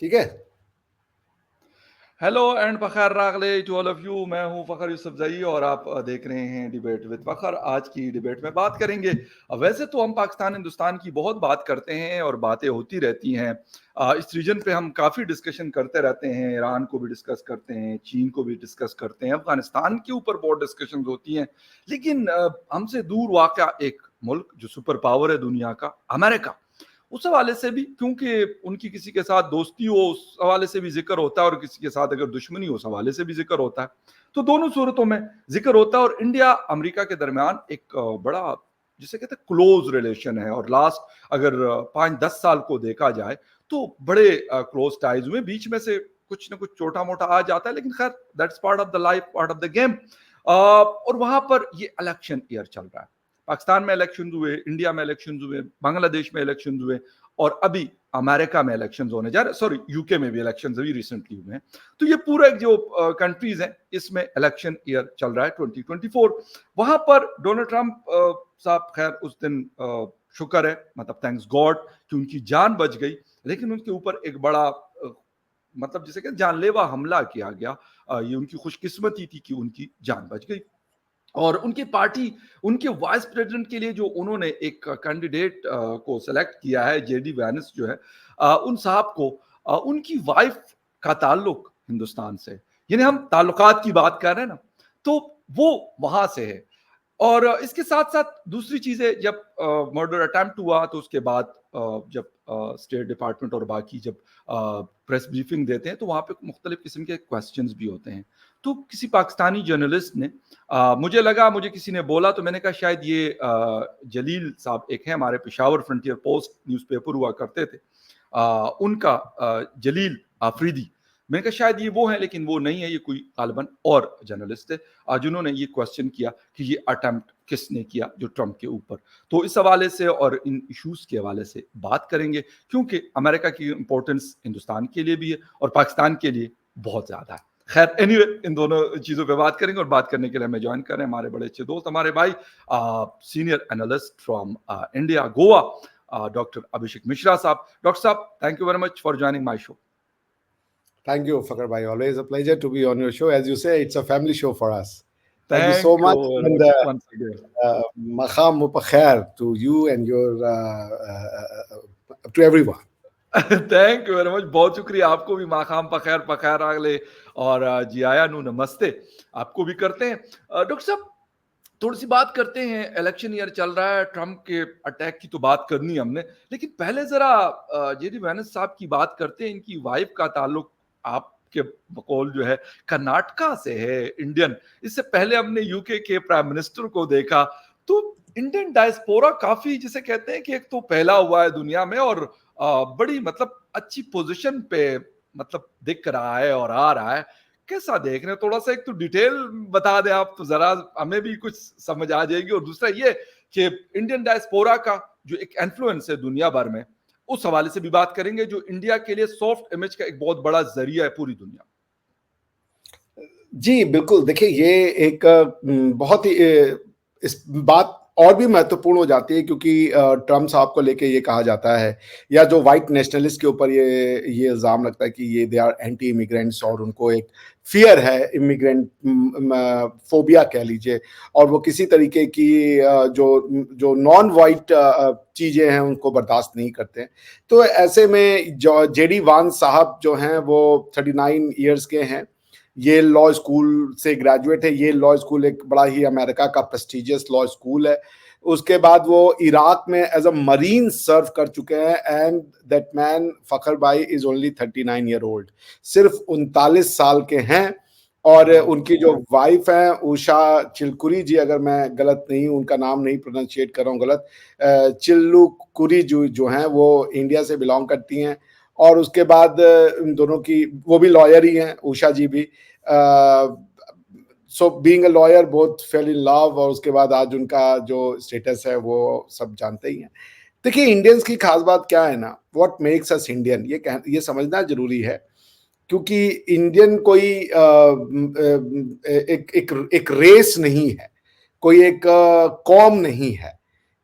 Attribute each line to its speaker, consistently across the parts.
Speaker 1: ठीक है।
Speaker 2: Hello and Fakhar रागले टू ऑल ऑफ यू। मैं हूं फ़खर यूसुफजई और आप देख रहे हैं डिबेट विद फ़खर। आज की डिबेट में बात करेंगे, वैसे तो हम पाकिस्तान हिंदुस्तान की बहुत बात करते हैं और बातें होती रहती हैं। इस रीजन पे हम काफ़ी डिस्कशन करते रहते हैं। ईरान को भी डिस्कस करते हैं, चीन को भी डिस्कस करते हैं, अफगानिस्तान के ऊपर बहुत डिस्कशन होती हैं। लेकिन हमसे दूर वाक़या एक मुल्क जो सुपर पावर है दुनिया का, अमेरिका, उस हवाले से भी, क्योंकि उनकी किसी के साथ दोस्ती हो उस हवाले से भी जिक्र होता है और किसी के साथ अगर दुश्मनी हो उस हवाले से भी जिक्र होता है। तो दोनों सूरतों में जिक्र होता है और इंडिया अमेरिका के दरमियान एक बड़ा, जिसे कहते हैं, क्लोज रिलेशन है। और लास्ट अगर 5-10 साल को देखा जाए तो बड़े क्लोज टाइज हुए। बीच में से कुछ ना कुछ छोटा मोटा आ जाता है, लेकिन खैर that's part of the life, part of the game. और वहां पर ये इलेक्शन ईयर चल रहा है। पाकिस्तान में इलेक्शन हुए, इंडिया में इलेक्शन हुए, बांग्लादेश में इलेक्शन हुए और अभी अमेरिका में इलेक्शन होने जा रहे, सॉरी यूके में भी इलेक्शन अभी रिसेंटली हुए हैं। तो ये पूरा जो कंट्रीज हैं इसमें इलेक्शन ईयर चल रहा है 2024। वहां पर डोनाल्ड ट्रंप साहब, खैर उस दिन शुक्र है, मतलब थैंक्स गॉड कि उनकी जान बच गई, लेकिन उनके ऊपर एक बड़ा मतलब जिसे कहते जानलेवा हमला किया गया। ये उनकी खुशकिस्मती थी कि उनकी जान बच गई। और उनकी पार्टी, उनके वाइस प्रेसिडेंट के लिए जो उन्होंने एक कैंडिडेट को सेलेक्ट किया है, जेडी वैंस जो है, उन साहब को, उनकी वाइफ का ताल्लुक हिंदुस्तान से, यानी हम ताल्लुकात की बात कर रहे हैं ना, तो वो वहां से है। और इसके साथ साथ दूसरी चीजें, जब मर्डर अटेम्प्ट हुआ तो उसके बाद जब स्टेट डिपार्टमेंट और बाकी जब प्रेस ब्रीफिंग देते हैं तो वहां पे मुख्तलिफ किस्म के क्वेश्चंस भी होते हैं। तो किसी पाकिस्तानी जर्नलिस्ट ने, मुझे लगा, मुझे किसी ने बोला तो मैंने कहा शायद ये जलील साहब एक है, हमारे पेशावर फ्रंटियर पोस्ट न्यूज़पेपर हुआ करते थे, उनका जलील आफरीदी। मैंने कहा शायद ये वो है, लेकिन वो नहीं है, ये कोई गालिबन और जर्नलिस्ट है जिन्होंने ये क्वेश्चन किया कि ये अटेम्प्ट किसने किया जो ट्रंप के ऊपर। तो इस हवाले से और इन इश्यूज के हवाले से बात करेंगे, क्योंकि अमेरिका की इंपॉर्टेंस हिंदुस्तान के लिए भी है और पाकिस्तान के लिए बहुत ज्यादा है। खैर एनीवे, इन दोनों चीजों पे बात करेंगे। और बात करने के लिए हमें ज्वाइन कर रहे हैं हमारे बड़े अच्छे दोस्त, हमारे भाई, senior analyst from India, Goa, doctor Abhishek Mishra साहब। डॉक्टर साहब, thank you very much for joining my show.
Speaker 1: Thank you, Fakar Bhai. Always a pleasure to be on your show. As you say, it's a family show for us. Thank you so
Speaker 2: Thank you
Speaker 1: much.
Speaker 2: very
Speaker 1: And
Speaker 2: much once again.
Speaker 1: Maqam Mupakhair to you and your to everyone.
Speaker 2: Thank you very much, बहुत शुक्रिया। आपको भी माखाम पखैर पखैर आगले और जियाया नु नमस्ते आपको भी करते हैं। डॉक्टर साहब, थोड़ी सी बात करते हैं, इलेक्शन ईयर चल रहा है, ट्रंप के अटैक की तो बात करनी है हमने, लेकिन पहले जरा जेडी वैंस साहब की बात करते हैं। इनकी वाइफ का ताल्लुक आपके बकौल जो है कर्नाटका से है, इंडियन। इससे पहले हमने यूके के प्राइम मिनिस्टर को देखा। तो इंडियन डायस्पोरा काफी, जिसे कहते हैं कि एक तो पहला हुआ है दुनिया में और बड़ी मतलब अच्छी पोजीशन पे मतलब दिख रहा है और आ रहा है। कैसा देख रहे हैं? थोड़ा सा एक तो डिटेल बता दें आप, तो जरा हमें भी कुछ समझ आ जाएगी। और दूसरा ये कि इंडियन डायस्पोरा का जो एक इन्फ्लुएंस है दुनिया भर में, उस हवाले से भी बात करेंगे, जो इंडिया के लिए सॉफ्ट इमेज का एक बहुत बड़ा जरिया है पूरी दुनिया।
Speaker 1: जी बिल्कुल, देखिए ये एक बहुत ही इस बात और भी महत्वपूर्ण हो जाती है क्योंकि ट्रम्प साहब को लेके ये कहा जाता है, या जो वाइट नेशनलिस्ट के ऊपर ये इल्ज़ाम लगता है कि ये दे आर एंटी इमिग्रेंट्स और उनको एक फियर है, इमिग्रेंट फोबिया कह लीजिए, और वो किसी तरीके की जो नॉन वाइट चीज़ें हैं उनको बर्दाश्त नहीं करते हैं। तो ऐसे में जो जेडी वांस साहब जो हैं वो 39 ईयर्स के हैं, ये लॉ स्कूल से ग्रेजुएट है। ये लॉ स्कूल एक बड़ा ही अमेरिका का प्रेस्टिजियस लॉ स्कूल है। उसके बाद वो इराक में एज अ मरीन सर्व कर चुके हैं। एंड दैट मैन फखर भाई इज ओनली 39 ईयर ओल्ड, सिर्फ 39 साल के हैं। और उनकी जो वाइफ है उषा चिलकुरी जी, अगर मैं गलत नहीं, उनका नाम नहीं प्रोनाउंशिएट कर रहा हूँ गलत, चिल्लुकुरी जो हैं वो इंडिया से बिलोंग करती हैं। और उसके बाद इन दोनों की, वो भी लॉयर ही हैं, उषा जी भी। So being a lawyer both fail in love, और उसके बाद आज उनका जो स्टेटस है वो सब जानते ही हैं। देखिए इंडियंस की खास बात क्या है ना, व्हाट मेक्स अस इंडियन, ये समझना जरूरी है। क्योंकि इंडियन कोई एक रेस नहीं है, कोई एक कौम नहीं है,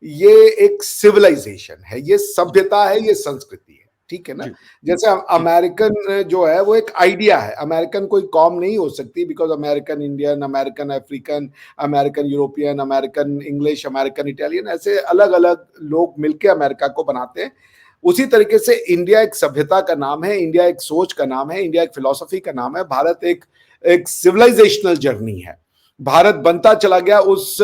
Speaker 1: ये एक सिविलाइजेशन है, ये सभ्यता है, ये संस्कृति है। ठीक है ना?
Speaker 2: जी,
Speaker 1: जैसे
Speaker 2: जी,
Speaker 1: अमेरिकन जो है वो एक आइडिया है, अमेरिकन कोई कौम नहीं हो सकती, because American Indian, American African, American European, American English, American Italian, ऐसे अलग-अलग लोग मिलके अमेरिका को बनाते हैं। उसी तरीके से इंडिया एक सभ्यता का नाम है, इंडिया एक सोच का नाम है, इंडिया एक फिलॉसफी का नाम है, भारत एक एक सिविलाइजेशनल जर्नी है। भारत बनता चला गया उस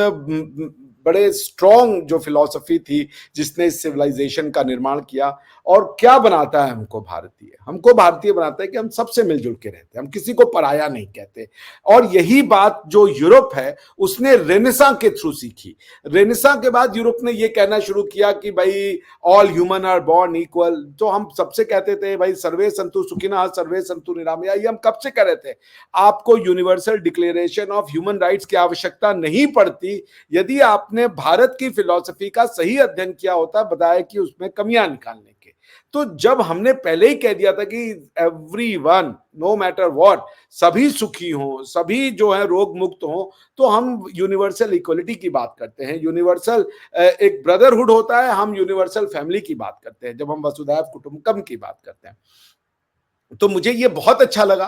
Speaker 1: बड़े स्ट्रॉन्ग जो फिलॉसफी थी जिसने इस सिविलाइजेशन का निर्माण किया। और क्या बनाता है हमको भारतीय? हमको भारतीय बनाता है कि हम सबसे मिलजुल के रहते हैं, हम किसी को पराया नहीं कहते। और यही बात जो यूरोप है उसने रेनेसां के थ्रू सीखी। रेनेसां के बाद यूरोप ने ये कहना शुरू किया कि भाई all human are born equal. तो हम सबसे कहते थे भाई सर्वे संतु सुखिनः सर्वे संतु निरामया, ये हम कब से कह रहे थे। आपको universal declaration of human rights की आवश्यकता नहीं पड़ती यदि आपने भारत की फिलॉसफी का सही अध्ययन किया होता, बताया कि उसमें कमियां निकालने के। तो जब हमने पहले ही कह दिया था कि एवरीवन नो मैटर व्हाट, सभी सुखी हों, सभी जो है रोग मुक्त हों, तो हम यूनिवर्सल इक्वलिटी की बात करते हैं, यूनिवर्सल एक ब्रदरहुड होता है, हम यूनिवर्सल फैमिली की बात करते हैं जब हम वसुधैव कुटुंबकम की बात करते हैं। तो मुझे ये बहुत अच्छा लगा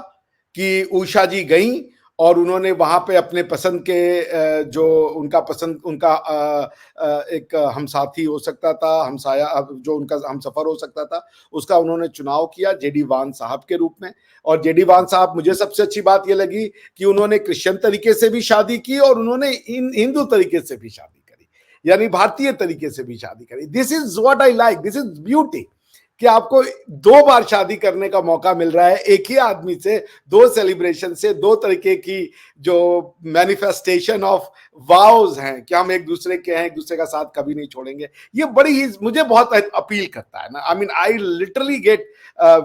Speaker 1: कि उषा जी गईं और उन्होंने वहां पे अपने पसंद के जो उनका पसंद उनका एक हमसाथी हो सकता था, हमसाया जो उनका हमसफर हो सकता था, उसका उन्होंने चुनाव किया जेडी वान साहब के रूप में। और जेडी वान साहब, मुझे सबसे अच्छी बात ये लगी कि उन्होंने क्रिश्चियन तरीके से भी शादी की और उन्होंने हिंदू तरीके से भी शादी करी, यानी भारतीय तरीके से भी शादी करी। This is what I like, this is beauty कि आपको दो बार शादी करने का मौका मिल रहा है एक ही आदमी से, दो सेलिब्रेशन से, दो तरीके की जो मैनिफेस्टेशन ऑफ वाउज हैं कि हम एक दूसरे के हैं, एक दूसरे का साथ कभी नहीं छोड़ेंगे। ये बड़ी ही मुझे बहुत अपील करता है ना। I mean I literally get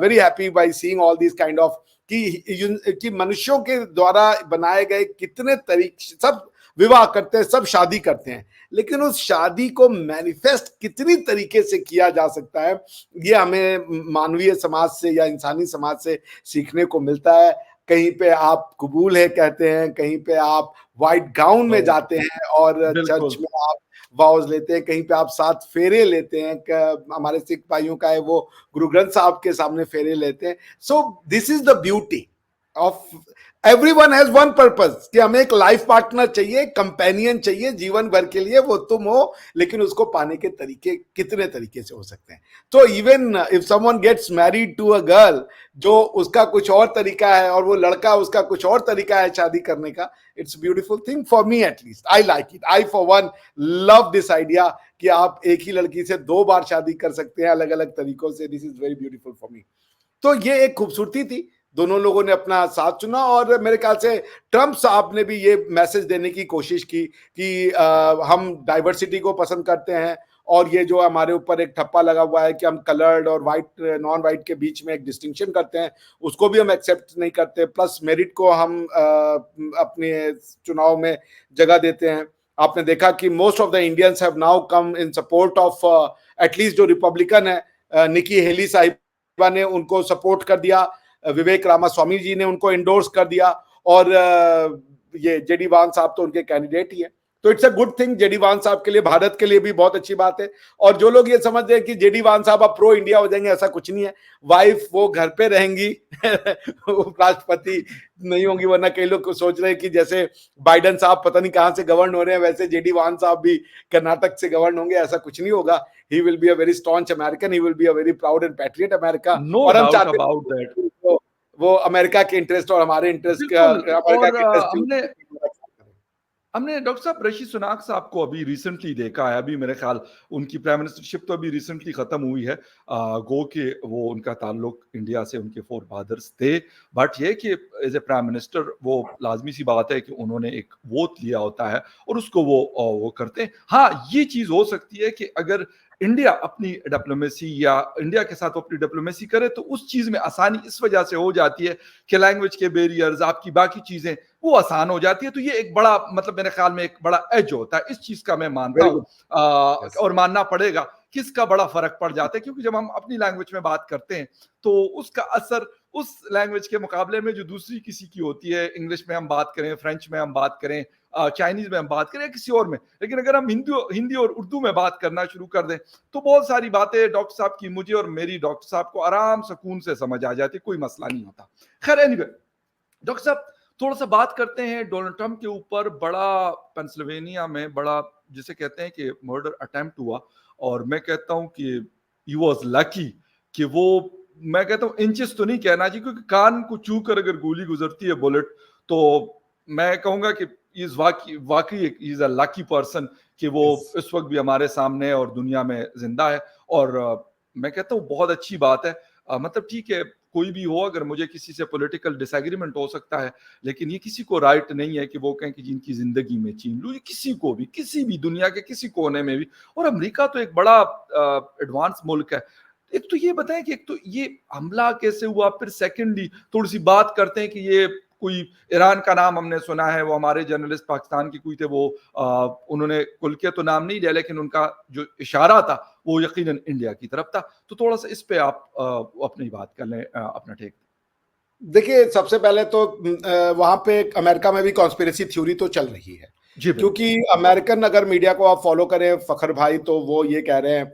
Speaker 1: very happy by seeing all this kind of कि मनुष्यों के द्वारा बनाए गए कितने तरीके, सब विवाह करते हैं, सब शादी करते हैं, लेकिन उस शादी को मैनिफेस्ट कितनी तरीके से किया जा सकता है, ये हमें मानवीय समाज से या इंसानी समाज से सीखने को मिलता है। कहीं पे आप कबूल है कहते हैं, कहीं पे आप व्हाइट गाउन में जाते हैं और चर्च
Speaker 2: बिल्कुल।
Speaker 1: में आप वाउज लेते हैं, कहीं पे आप 7 फेरे लेते हैं, हमारे सिख भाइयों का है वो गुरु ग्रंथ साहब के सामने फेरे लेते हैं। So this is the beauty of everyone has one purpose कि हमें एक लाइफ पार्टनर चाहिए, कंपेनियन चाहिए जीवन भर के लिए, वो तुम हो, लेकिन उसको पाने के तरीके कितने तरीके से हो सकते हैं। तो even if someone gets married to a girl, जो उसका कुछ और तरीका है और वो लड़का उसका कुछ और तरीका है शादी करने का, it's beautiful thing for me, at least I like it. I for one love this idea कि आप एक ही लड़की से 2 बार शादी कर सकते हैं अलग अलग तरीकों से। This is very beautiful for me. तो ये एक खूबसूरती थी, दोनों लोगों ने अपना साथ चुना। और मेरे ख्याल से ट्रंप साहब ने भी ये मैसेज देने की कोशिश की कि हम डाइवर्सिटी को पसंद करते हैं और ये जो हमारे ऊपर एक ठप्पा लगा हुआ है कि हम कलर्ड और वाइट नॉन वाइट के बीच में एक डिस्टिंक्शन करते हैं, उसको भी हम एक्सेप्ट नहीं करते। प्लस मेरिट को हम अपने चुनाव में जगह देते हैं। आपने देखा कि most of the Indians have now come in support of at least जो रिपब्लिकन है, निकी हेली साहिबा ने उनको सपोर्ट कर दिया, विवेक रामास्वामी जी ने उनको इंडोर्स कर दिया, और ये जेडी वान साहब तो उनके कैंडिडेट ही है। तो it's a good thing JD Vance साहब के लिए, भारत के लिए भी बहुत अच्छी बात है। और जो लोग ये समझ रहे हैं कि जेडी वान साहब अब प्रो इंडिया हो जाएंगे, ऐसा कुछ नहीं है। वाइफ वो घर पे रहेंगी राष्ट्रपति नहीं होंगी, वरना कई लोग सोच रहे हैं कि जैसे बाइडन साहब पता नहीं कहां से गवर्न हो रहे हैं, वैसे जेडी वान साहब भी कर्नाटक से गवर्न होंगे, ऐसा कुछ नहीं होगा। He will be a very staunch American, he will be a very proud and patriot America.
Speaker 2: No
Speaker 1: और हम
Speaker 2: डाउट
Speaker 1: चाहते
Speaker 2: अबाउट दैट।
Speaker 1: हैं वो अमेरिका के इंटरेस्ट और हमारे इंटरेस्ट का,
Speaker 2: बिल्कुल।
Speaker 1: अमेरिका
Speaker 2: और
Speaker 1: के इंटरेस्ट
Speaker 2: हमने हमने डॉक्टर साहब ऋषि सुनाक साहब को अभी रिसेंटली देखा है। अभी मेरे ख्याल उनकी प्राइम मिनिस्टरशिप तो अभी रिसेंटली खत्म हुई है। गो के वो उनका ताल्लुक इंडिया से उनके फोर फादर्स थे, बट ये कि एज ए प्राइम मिनिस्टर वो लाजमी सी बात है कि उन्होंने एक वोट लिया होता है और उसको वो करते हैं। हाँ, ये चीज हो सकती है कि अगर इंडिया अपनी डिप्लोमेसी या इंडिया के साथ अपनी डिप्लोमेसी करे तो उस चीज में आसानी इस वजह से हो जाती है कि लैंग्वेज के बैरियर्स, आपकी बाकी चीजें वो आसान हो जाती है। तो ये एक बड़ा मतलब मेरे ख्याल में एक बड़ा एज होता है, इस चीज का मैं मानता
Speaker 1: वेरी
Speaker 2: हूं।
Speaker 1: गुड। यस।
Speaker 2: और मानना पड़ेगा कि इसका बड़ा फर्क पड़ जाता है, क्योंकि जब हम अपनी लैंग्वेज में बात करते हैं तो उसका असर उस लैंग्वेज के मुकाबले में जो दूसरी किसी की होती है, इंग्लिश में हम बात करें, फ्रेंच में हम बात करें, चाइनीज में हम बात करें, किसी और में, लेकिन अगर हम हिंदी और उर्दू में बात करना शुरू कर दें तो बहुत सारी बातें डॉक्टर साहब की मुझे और मेरी डॉक्टर साहब को आराम सुकून से समझ आ जाती, कोई मसला नहीं होता। खैर एनीवे, डॉक्टर साहब थोड़ा सा बात करते हैं डोनाल्ड ट्रंप के ऊपर। बड़ा पेंसिल्वेनिया में बड़ा जिसे कहते हैं कि मर्डर अटेम्प्ट हुआ, और मैं कहता हूं कि ही वाज लकी कि वो, मैं कहता हूं इंचेस तो नहीं कहना चाहिए क्योंकि कान को छू कर अगर गोली गुजरती है बुलेट, तो मैं कहूंगा कि इज वाकई इज अ लकी पर्सन कि वो
Speaker 1: Yes.
Speaker 2: इस वक्त भी हमारे सामने है और दुनिया में जिंदा है। और मैं कहता हूँ बहुत अच्छी बात है। मतलब ठीक है, कोई भी हो, अगर मुझे किसी से पॉलिटिकल डिसएग्रीमेंट हो सकता है, लेकिन ये किसी को राइट नहीं है कि वो कहें कि जिनकी जिंदगी में छीन लूं, ये किसी को भी, किसी भी दुनिया के किसी कोने में भी। और अमेरिका तो एक बड़ा एडवांस मुल्क है। एक तो ये बताएं कि एक तो ये हमला कैसे हुआ, फिर सेकेंडली थोड़ी सी बात करते हैं कि ये कोई ईरान का नाम हमने सुना है, वो हमारे जर्नलिस्ट पाकिस्तान के कोई थे, वो उन्होंने खुल के तो नाम नहीं लिया, लेकिन उनका जो इशारा था वो यकीनन इंडिया की तरफ था। तो थोड़ा सा इस पे आप अपनी बात कर लें, अपना टेक।
Speaker 1: देखिए, सबसे पहले तो वहां पे अमेरिका में भी कॉन्स्पिरेसी थ्योरी तो चल रही है,
Speaker 2: जी बिल्कुल।
Speaker 1: क्योंकि अमेरिकन अगर मीडिया को आप फॉलो करें फखर भाई, तो वो ये कह रहे हैं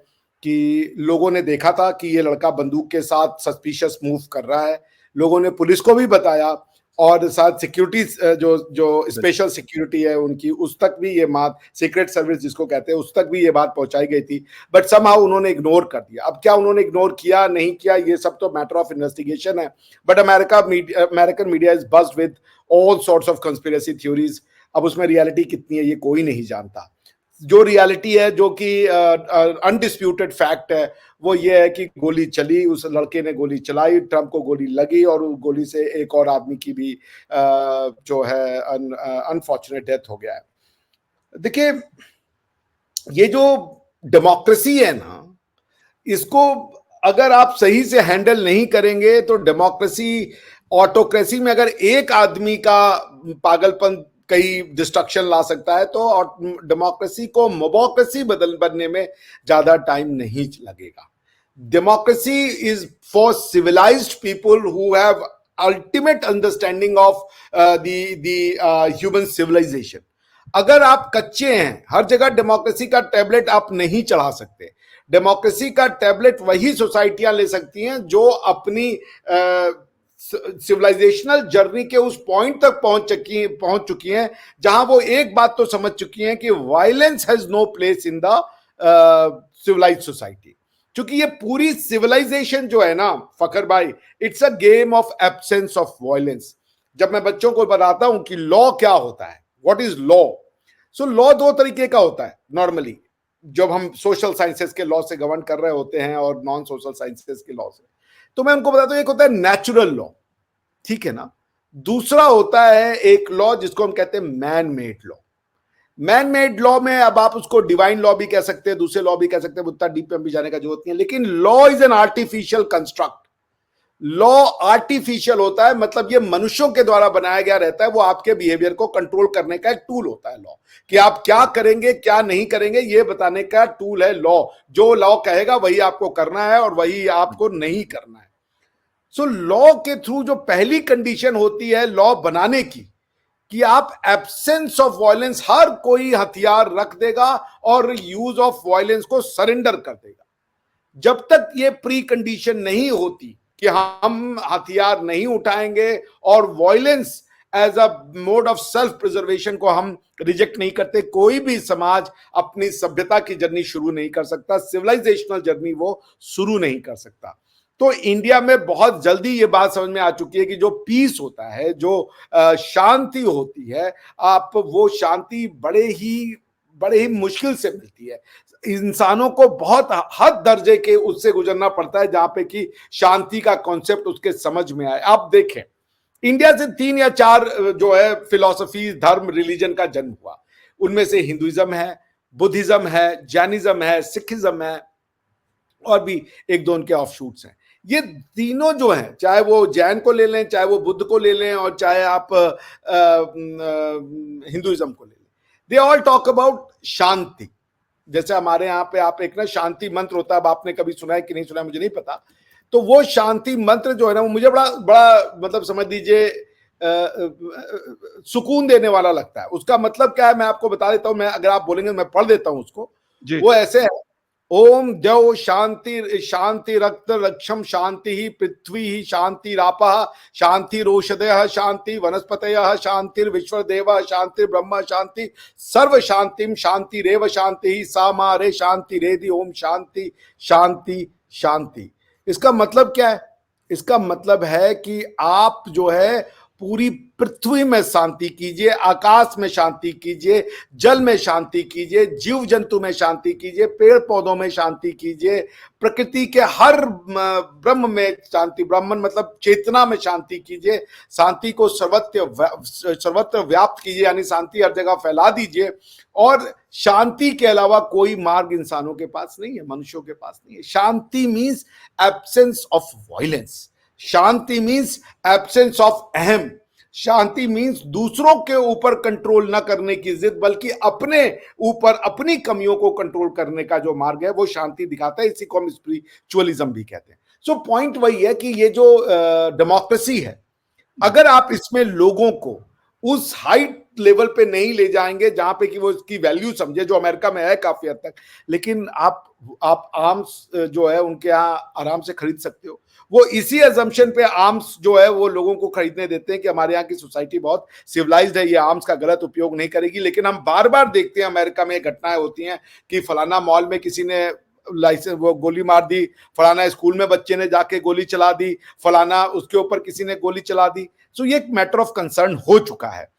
Speaker 1: कि लोगों ने देखा था कि ये लड़का बंदूक के साथ सस्पिशियस मूव कर रहा है, लोगों ने पुलिस को भी बताया, और साथ सिक्योरिटी जो जो स्पेशल सिक्योरिटी है उनकी, उस तक भी ये बात, सीक्रेट सर्विस जिसको कहते हैं, उस तक भी ये बात पहुंचाई गई थी, बट समहाउ उन्होंने इग्नोर कर दिया। अब क्या उन्होंने इग्नोर किया नहीं किया, ये सब तो मैटर ऑफ इन्वेस्टिगेशन है, but American media is buzzed with all sorts of conspiracy theories. अब उसमें रियलिटी कितनी है ये कोई नहीं जानता। जो रियलिटी है, जो कि अनडिस्प्यूटेड फैक्ट है, वो ये है कि गोली चली, उस लड़के ने गोली चलाई, ट्रंप को गोली लगी, और उस गोली से एक और आदमी की भी जो है अनफॉर्चुनेट डेथ हो गया है। देखिए, ये जो डेमोक्रेसी है ना, इसको अगर आप सही से हैंडल नहीं करेंगे तो डेमोक्रेसी, ऑटोक्रेसी में अगर एक आदमी का पागलपन कई डिस्ट्रक्शन ला सकता है, तो डेमोक्रेसी को मोबोक्रेसी बनने में ज्यादा टाइम नहीं लगेगा। Democracy is for civilised people who have ultimate understanding of the human civilisation. अगर आप कच्चे हैं, हर जगह डेमोक्रेसी का टैबलेट आप नहीं चढ़ा सकते। डेमोक्रेसी का टैबलेट वही सोसाइटियां ले सकती हैं जो अपनी सिविलाइजेशनल जर्नी के उस पॉइंट तक पहुंच चुकी हैं जहां वो एक बात तो समझ चुकी हैं कि violence has no place in the civilised society. क्योंकि ये पूरी सिविलाइजेशन जो है ना फखर भाई, it's a game of absence of violence. जब मैं बच्चों को बताता हूं कि लॉ क्या होता है, what is law, so law दो तरीके का होता है नॉर्मली, जब हम सोशल साइंसेस के लॉ से गवर्न कर रहे होते हैं और नॉन सोशल साइंसेस के लॉ से। तो मैं उनको बताता हूं, एक होता है नेचुरल लॉ, ठीक है ना, दूसरा होता है एक लॉ जिसको हम कहते हैं man made law. Man made law में अब आप उसको डिवाइन लॉ भी कह सकते हैं, दूसरे लॉ भी कह सकते हैं, उतना डीप में भी जाने का जरूरत नहीं है, लेकिन law is an artificial construct. Law artificial होता है, मतलब ये मनुष्यों के द्वारा बनाया गया रहता है, वो आपके बिहेवियर को कंट्रोल करने का एक टूल होता है लॉ, कि आप क्या करेंगे क्या नहीं करेंगे ये बताने का टूल है लॉ। जो लॉ कहेगा वही आपको करना है और वही आपको नहीं करना है। सो लॉ के थ्रू जो पहली कंडीशन होती है लॉ बनाने की, कि आप एब्सेंस ऑफ वायलेंस, हर कोई हथियार रख देगा और यूज ऑफ वायलेंस को सरेंडर कर देगा। जब तक ये प्री कंडीशन नहीं होती कि हम हथियार नहीं उठाएंगे और violence as a mode of self preservation को हम रिजेक्ट नहीं करते, कोई भी समाज अपनी सभ्यता की जर्नी शुरू नहीं कर सकता, सिविलाइजेशनल जर्नी वो शुरू नहीं कर सकता। तो इंडिया में बहुत जल्दी ये बात समझ में आ चुकी है कि जो पीस होता है, जो शांति होती है, आप वो शांति बड़े ही मुश्किल से मिलती है। इंसानों को बहुत हद दर्जे के उससे गुजरना पड़ता है जहां पे कि शांति का कॉन्सेप्ट उसके समझ में आए। आप देखें, इंडिया से 3 या 4 जो है फिलॉसफी, धर्म, रिलीजन का जन्म हुआ। उनमें से हिंदुइज्म है, बुद्धिज्म है, जैनिज्म है, सिखिज्म है, और भी एक दो उनके ऑफशूट्स हैं। ये तीनों जो हैं, चाहे वो जैन को ले लें, चाहे वो बुद्ध को ले लें, और चाहे आप हिंदुइज्म को ले लें, दे ऑल टॉक अबाउट शांति। जैसे हमारे यहाँ पे आप एक ना शांति मंत्र होता है, अब आपने कभी सुना है कि नहीं सुना है मुझे नहीं पता, तो वो शांति मंत्र जो है ना, वो मुझे बड़ा बड़ा मतलब समझ लीजिए सुकून देने वाला लगता है। उसका मतलब क्या है मैं आपको बता देता हूं, मैं अगर आप बोलेंगे मैं पढ़ देता हूं उसको।
Speaker 2: जी।
Speaker 1: वो ऐसे है, ओम द्यौ शांति शांति रक्त रक्षम शांति ही पृथ्वी ही शांति रापः शांति रोषधय शांति वनस्पतय शांति विश्व देव शांति ब्रह्म शांति सर्व शांतिम शांति रेव शांति ही सामारे शांति रेदि ओम शांति शांति शांति। इसका मतलब क्या है? इसका मतलब है कि आप जो है पूरी पृथ्वी में शांति कीजिए, आकाश में शांति कीजिए, जल में शांति कीजिए, जीव जंतु में शांति कीजिए, पेड़ पौधों में शांति कीजिए, प्रकृति के हर ब्रह्म में शांति, ब्राह्मण मतलब चेतना में शांति कीजिए, शांति को सर्वत्र व्याप्त कीजिए, यानी शांति हर जगह फैला दीजिए। और शांति के अलावा कोई मार्ग इंसानों के पास नहीं है, मनुष्यों के पास नहीं है। Shanti means absence of violence, shanti means absence of aham, shanti means दूसरों के ऊपर कंट्रोल न करने की जिद, बल्कि अपने ऊपर अपनी कमियों को कंट्रोल करने का जो मार्ग है वो शांति दिखाता है। इसी को हम स्पिरिचुअलिज्म भी कहते हैं। सो पॉइंट वही है कि ये जो डेमोक्रेसी है, अगर आप इसमें लोगों को उस हाइट लेवल पे नहीं ले जाएंगे जहां पे कि वो इसकी वैल्यू समझे, जो अमेरिका में है काफी हद तक, लेकिन आप आर्म्स जो है उनके यहाँ आराम से खरीद सकते हो। वो इसी अजम्पशन पे आर्म्स जो है वो लोगों को खरीदने देते हैं कि हमारे यहाँ की सोसाइटी बहुत सिविलाइज्ड है, ये आर्म्स का गलत उपयोग नहीं करेगी। लेकिन हम बार बार देखते हैं अमेरिका में घटनाएं होती हैं कि फलाना मॉल में किसी ने लाइसेंस वो गोली मार दी, फलाना स्कूल में बच्चे ने जाके गोली चला दी, फलाना उसके ऊपर किसी ने गोली चला दी। सो ये एक मैटर ऑफ कंसर्न हो चुका है।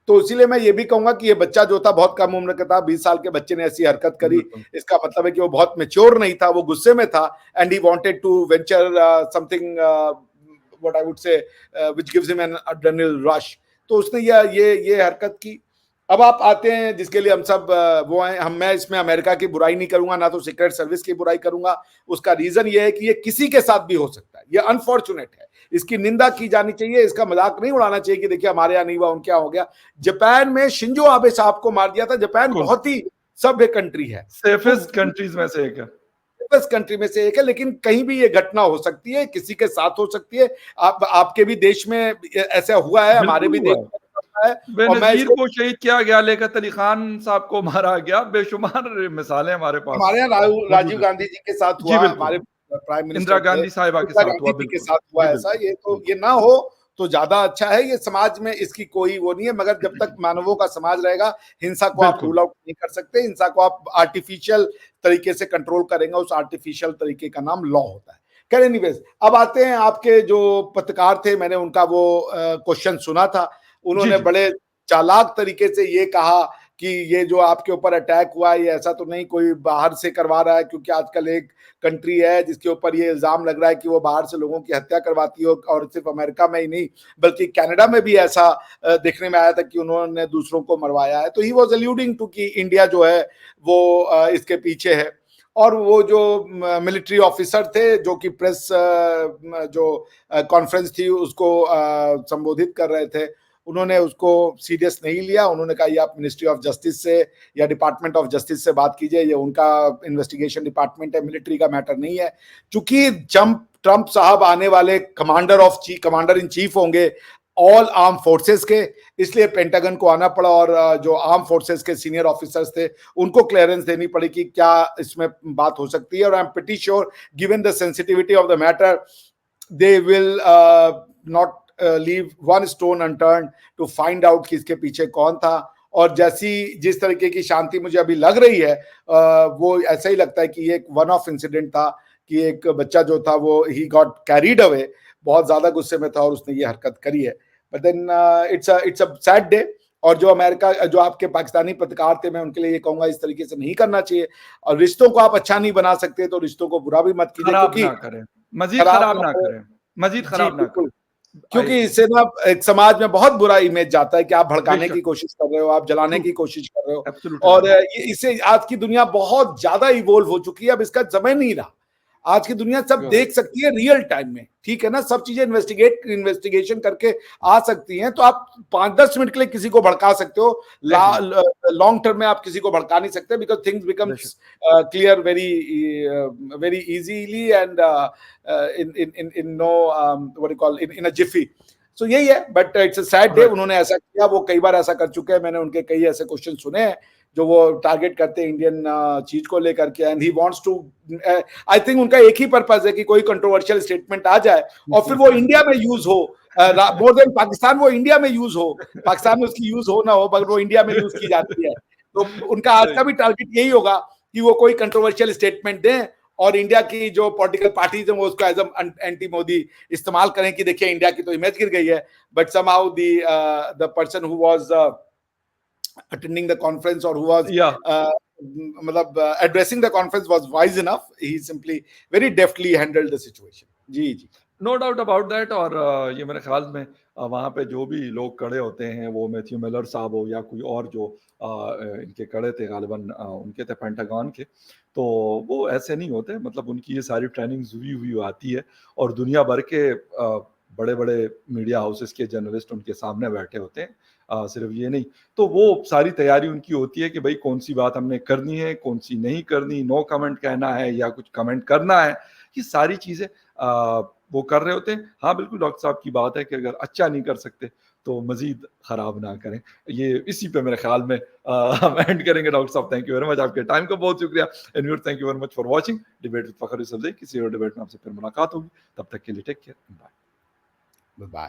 Speaker 1: तो इसीलिए मैं ये भी कहूंगा कि ये बच्चा जो था बहुत कम उम्र का था, 20 साल के बच्चे ने ऐसी हरकत करी, इसका मतलब है कि वो बहुत मैच्योर नहीं था, वो गुस्से में था, and he wanted to venture something what I would say which gives him an adrenaline rush. तो उसने ये हरकत की। अब आप आते हैं जिसके लिए हम सब वो हैं, मैं इसमें अमेरिका की बुराई नहीं करूंगा, ना तो सीक्रेट सर्विस की बुराई करूंगा। उसका रीजन ये है कि ये किसी के साथ भी हो सकता है, ये अनफॉर्चुनेट है, इसकी निंदा की जानी चाहिए, इसका मजाक नहीं उड़ाना चाहिए कि देखिए हमारे यहाँ नहीं हुआ, उनके यहाँ हो गया। जापान में शिंजो आबे साहब को मार दिया था। जापान बहुत ही सभ्य कंट्री है,
Speaker 2: सेफेस्ट कंट्रीज में से एक है,
Speaker 1: सेफेस्ट कंट्री में से एक है, लेकिन कहीं भी ये घटना हो सकती है, किसी के साथ हो सकती है। आपके भी देश में ऐसा हुआ है, हमारे भी देश में है।
Speaker 2: बेनजीर को शहीद किया गया, लियाकत अली खान साहब को मारा गया, बेशुमार मिसालें हमारे पास।
Speaker 1: हमारे यहाँ राजीव गांधी जी के साथ हुआ, हमारे प्राइम मिनिस्टर
Speaker 2: इंदिरा गांधी साहिबा के साथ हुआ,
Speaker 1: ऐसा। ये तो ये ना हो तो ज्यादा अच्छा है। ये समाज में इसकी कोई वो नहीं है, मगर जब तक मानवों का समाज रहेगा, हिंसा को आप रूल आउट नहीं कर सकते। हिंसा को आप आर्टिफिशियल तरीके से कंट्रोल करेंगे, उस आर्टिफिशियल तरीके का नाम लॉ होता है। खैर एनीवेज, अब आते हैं आपके जो पत्रकार थे, मैंने उनका वो क्वेश्चन सुना था। उन्होंने बड़े चालाक तरीके से ये कहा कि ये जो आपके ऊपर अटैक हुआ है, ये ऐसा तो नहीं कोई बाहर से करवा रहा है, क्योंकि आजकल एक कंट्री है जिसके ऊपर ये इल्जाम लग रहा है कि वो बाहर से लोगों की हत्या करवाती है, और सिर्फ अमेरिका में ही नहीं बल्कि कनाडा में भी ऐसा देखने में आया था कि उन्होंने दूसरों को मरवाया है। तो ही वाज अलूडिंग टू कि इंडिया जो है वो इसके पीछे है। और वो जो मिलिट्री ऑफिसर थे जो कि प्रेस जो कॉन्फ्रेंस थी उसको संबोधित कर रहे थे, उन्होंने उसको सीरियस नहीं लिया। उन्होंने कहा ये आप मिनिस्ट्री ऑफ जस्टिस से या डिपार्टमेंट ऑफ जस्टिस से बात कीजिए, ये उनका इन्वेस्टिगेशन डिपार्टमेंट है, मिलिट्री का मैटर नहीं है। चूंकि ट्रंप साहब आने वाले कमांडर इन चीफ होंगे ऑल आर्म फोर्सेस के, इसलिए पेंटागन को आना पड़ा और जो आर्म फोर्सेस के सीनियर ऑफिसर्स थे उनको क्लियरेंस देनी पड़ी कि क्या इसमें बात हो सकती है। और I am pretty sure given the sensitivity of the matter they will not leave one stone unturned to find out कि इसके पीछे कौन था। और जिस तरीके की शांति मुझे अभी लग रही है वो ऐसा ही लगता है कि ये एक वन ऑफ इंसिडेंट था कि एक बच्चा जो था वो ही गॉट कैरीड अवे, बहुत ज्यादा गुस्से में था और उसने ये हरकत करी है। But then it's a sad day. और जो अमेरिका जो आपके पाकिस्तानी पत्रकार थे, मैं उनके लिए ये कहूंगा इस तरीके से नहीं करना चाहिए। और रिश्तों को आप अच्छा नहीं बना सकते तो रिश्तों को बुरा भी मत कीजिए, क्योंकि
Speaker 2: मजीद खराब ना करें,
Speaker 1: क्योंकि इससे ना एक समाज में बहुत बुरा इमेज जाता है कि आप भड़काने की कोशिश कर रहे हो, आप जलाने की कोशिश कर रहे हो। और इससे आज की दुनिया बहुत ज्यादा इवोल्व हो चुकी है, अब इसका समय नहीं रहा। आज की दुनिया सब देख सकती है रियल टाइम में, ठीक है ना, सब चीजें इन्वेस्टिगेशन करके आ सकती हैं। तो आप 5-10 मिनट के लिए किसी को भड़का सकते हो, लॉन्ग टर्म में आप किसी को भड़का नहीं सकते, because things becomes clear very very easily and in no what you call in a jiffy. So यही है, but it's a sad day. उन्होंने ऐसा किया, वो कई बार ऐसा कर चुके हैं, मैंने उनके कई ऐसे क्वेश्चन सुने हैं जो वो टारगेट करते हैं इंडियन चीज को लेकर के, and he wants to, I think उनका एक ही पर्पस है कि कोई कंट्रोवर्शियल स्टेटमेंट आ जाए और फिर वो इंडिया में यूज हो, मोर देन पाकिस्तान, वो इंडिया में यूज हो, पाकिस्तान में उसकी यूज हो ना हो, मगर वो इंडिया में यूज की जाती है। तो उनका आज का भी टारगेट यही होगा कि वो कोई कंट्रोवर्शियल स्टेटमेंट दें और इंडिया की जो पॉलिटिकल पार्टीज हैं वो उसको एज एंटी मोदी इस्तेमाल करें कि देखिए इंडिया की तो इमेज गिर गई है। But somehow the person who was attending the conference or who was मतलब addressing the conference was wise enough. He simply very deftly handled the situation. जी जी,
Speaker 2: नो डाउट अबाउट दैट। और ये मेरे ख्याल में वहाँ पे जो भी लोग खड़े होते हैं, वो मैथ्यू मिलर साहब हो या कोई और जो इनके खड़े थे, गालिबन उनके थे पेंटागन के, तो वो ऐसे नहीं होते। मतलब उनकी ये सारी ट्रेनिंग हुई हुई आती है और दुनिया भर के बड़े बड़े मीडिया हाउसेस के जर्नलिस्ट उनके सामने बैठे होते हैं। सिर्फ ये नहीं, तो वो सारी तैयारी उनकी होती है कि भाई कौन सी बात हमने करनी है, कौन सी नहीं करनी, नो कमेंट कहना है या कुछ कमेंट करना है, ये सारी चीज़ें वो कर रहे होते हैं। हाँ, बिल्कुल डॉक्टर साहब की बात है कि अगर अच्छा नहीं कर सकते तो मज़ीद ख़राब ना करें। ये इसी पे मेरे ख़्याल में हम एंड करेंगे। डॉक्टर साहब, थैंक यू वेरी मच, आपके टाइम का बहुत शुक्रिया। And viewers, thank you very much for watching debate with Fakhar Yousafzai. किसी और डिबेट में आपसे फिर मुलाकात होगी, तब तक के लिए टेक केयर, बाय।
Speaker 1: बाय।